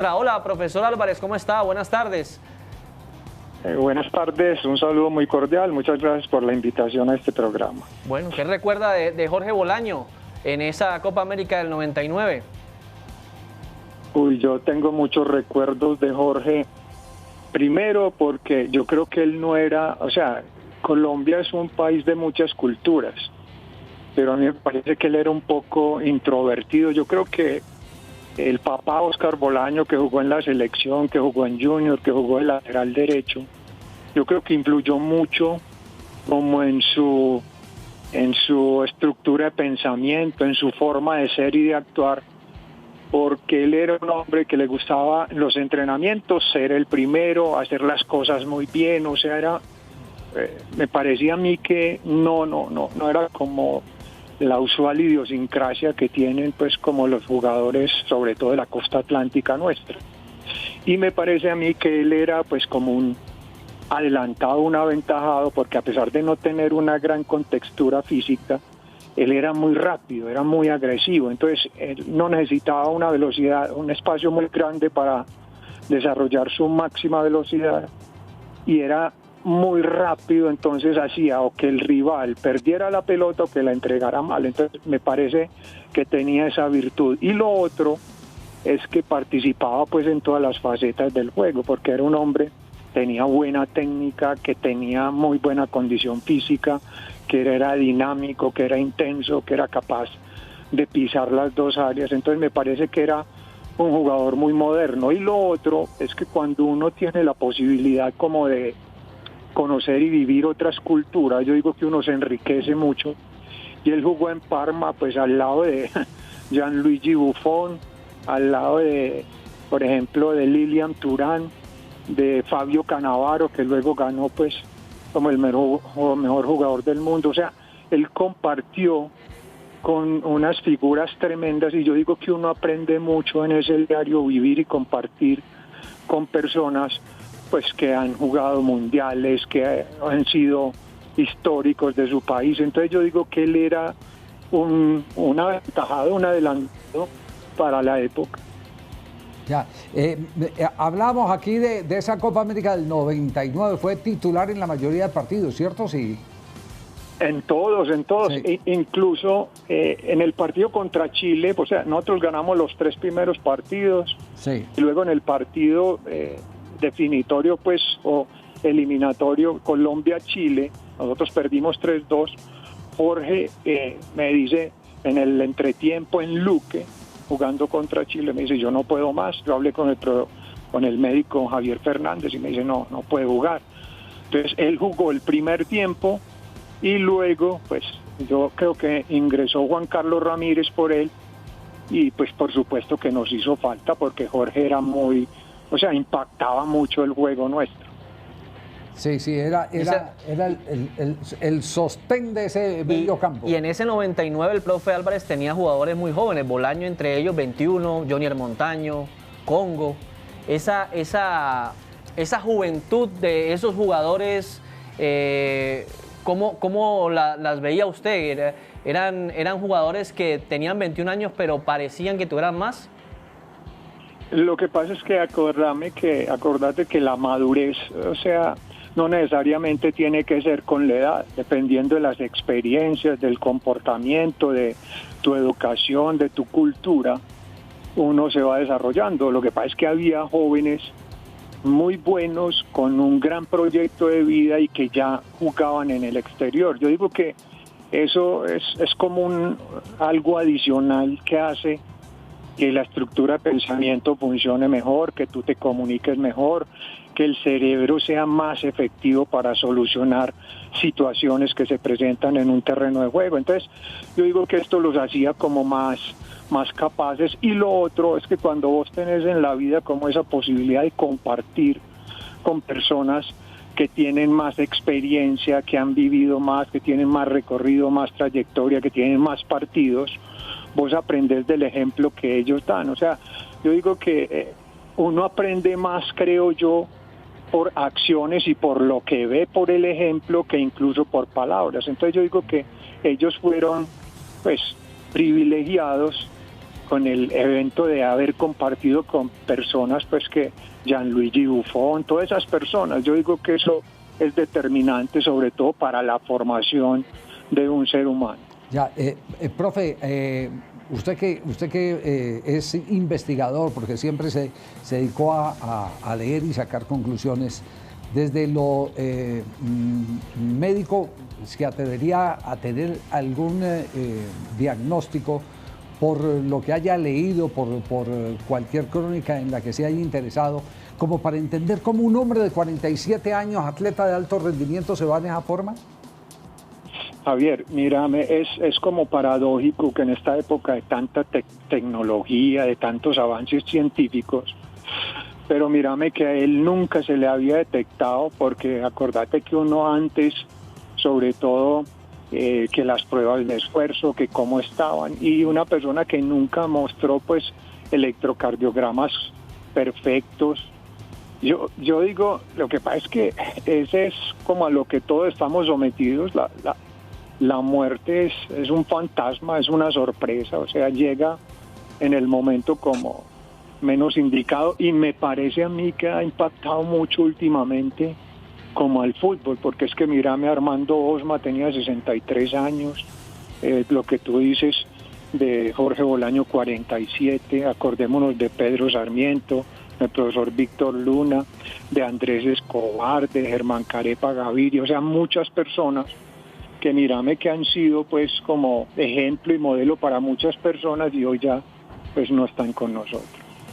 Hola, profesor Álvarez, ¿cómo está? Buenas tardes. Buenas tardes, un saludo muy cordial, muchas gracias por la invitación a este programa. Bueno, ¿qué recuerda de Jorge Bolaño en esa Copa América del 99? Yo tengo muchos recuerdos de Jorge, primero porque yo creo que él no era, Colombia es un país de muchas culturas, pero a mí me parece que él era un poco introvertido. Yo creo que el papá Oscar Bolaño, que jugó en la selección, que jugó en Junior, que jugó de lateral derecho, yo creo que influyó mucho como en su estructura de pensamiento, en su forma de ser y de actuar, porque él era un hombre que le gustaba en los entrenamientos ser el primero, hacer las cosas muy bien, me parecía a mí que no era como la usual idiosincrasia que tienen pues como los jugadores, sobre todo de la costa atlántica nuestra. Y me parece a mí que él era pues como un adelantado, un aventajado, porque a pesar de no tener una gran contextura física, él era muy rápido, era muy agresivo, entonces él no necesitaba una velocidad, un espacio muy grande para desarrollar su máxima velocidad, y era muy rápido, entonces hacía o que el rival perdiera la pelota o que la entregara mal. Entonces me parece que tenía esa virtud. Y lo otro es que participaba pues en todas las facetas del juego, porque era un hombre, tenía buena técnica, que tenía muy buena condición física, que era dinámico, que era intenso, que era capaz de pisar las dos áreas. Entonces me parece que era un jugador muy moderno. Y lo otro es que cuando uno tiene la posibilidad como de conocer y vivir otras culturas, yo digo que uno se enriquece mucho, y él jugó en Parma pues al lado de Gianluigi Buffon, al lado de, por ejemplo, de Lilian Thuram, de Fabio Cannavaro, que luego ganó pues como el mejor jugador del mundo. O sea, él compartió con unas figuras tremendas, y yo digo que uno aprende mucho en ese diario vivir y compartir con personas pues que han jugado mundiales, que han sido históricos de su país. Entonces yo digo que él era un aventajado, un adelantado para la época. Ya, hablamos aquí de esa Copa América del 99, fue titular en la mayoría de partidos, ¿cierto? Sí. En todos. Sí. Incluso en el partido contra Chile, o sea, nosotros ganamos los 3 primeros partidos, sí, y luego en el partido definitorio, pues, o eliminatorio Colombia-Chile, nosotros perdimos 3-2. Jorge me dice en el entretiempo en Luque, jugando contra Chile, me dice, yo no puedo más. Yo hablé con el médico Javier Fernández y me dice, no puede jugar. Entonces él jugó el primer tiempo, y luego pues yo creo que ingresó Juan Carlos Ramírez por él, y pues por supuesto que nos hizo falta porque Jorge era impactaba mucho el juego nuestro. Sí, era el sostén de ese medio campo. Y en ese 99 el profe Álvarez tenía jugadores muy jóvenes, Bolaño entre ellos 21, Jonier Montaño, Congo. Esa juventud de esos jugadores, ¿cómo las veía usted? ¿Eran jugadores que tenían 21 años pero parecían que tuvieran más? Lo que pasa es que acordate que la madurez, no necesariamente tiene que ser con la edad, dependiendo de las experiencias, del comportamiento, de tu educación, de tu cultura, uno se va desarrollando. Lo que pasa es que había jóvenes muy buenos con un gran proyecto de vida y que ya jugaban en el exterior. Yo digo que eso es como algo adicional que hace que la estructura de pensamiento funcione mejor, que tú te comuniques mejor, que el cerebro sea más efectivo para solucionar situaciones que se presentan en un terreno de juego. Entonces, yo digo que esto los hacía como más capaces. Y lo otro es que cuando vos tenés en la vida como esa posibilidad de compartir con personas que tienen más experiencia, que han vivido más, que tienen más recorrido, más trayectoria, que tienen más partidos, vos aprendés del ejemplo que ellos dan. O sea, yo digo que uno aprende más, creo yo, por acciones y por lo que ve, por el ejemplo, que incluso por palabras. Entonces yo digo que ellos fueron pues privilegiados con el evento de haber compartido con personas, pues que Gianluigi Buffon, todas esas personas, yo digo que eso es determinante sobre todo para la formación de un ser humano. Ya, profe, usted que es investigador, porque siempre se dedicó a leer y sacar conclusiones, desde lo médico, ¿se atrevería a tener algún diagnóstico por lo que haya leído, por cualquier crónica en la que se haya interesado, como para entender cómo un hombre de 47 años, atleta de alto rendimiento, se va en esa forma? Javier, mírame, es como paradójico que en esta época de tanta tecnología, de tantos avances científicos, pero mírame que a él nunca se le había detectado, porque acordate que uno antes, sobre todo, que las pruebas de esfuerzo, que cómo estaban, y una persona que nunca mostró pues electrocardiogramas perfectos. Yo digo, lo que pasa es que ese es como a lo que todos estamos sometidos. La muerte es un fantasma, es una sorpresa, o sea, llega en el momento como menos indicado, y me parece a mí que ha impactado mucho últimamente como al fútbol, porque es que mírame, Armando Osma tenía 63 años, lo que tú dices de Jorge Bolaño 47, acordémonos de Pedro Sarmiento, del profesor Víctor Luna, de Andrés Escobar, de Germán Carepa Gaviria, o sea, muchas personas que mírame que han sido pues como ejemplo y modelo para muchas personas y hoy ya pues no están con nosotros.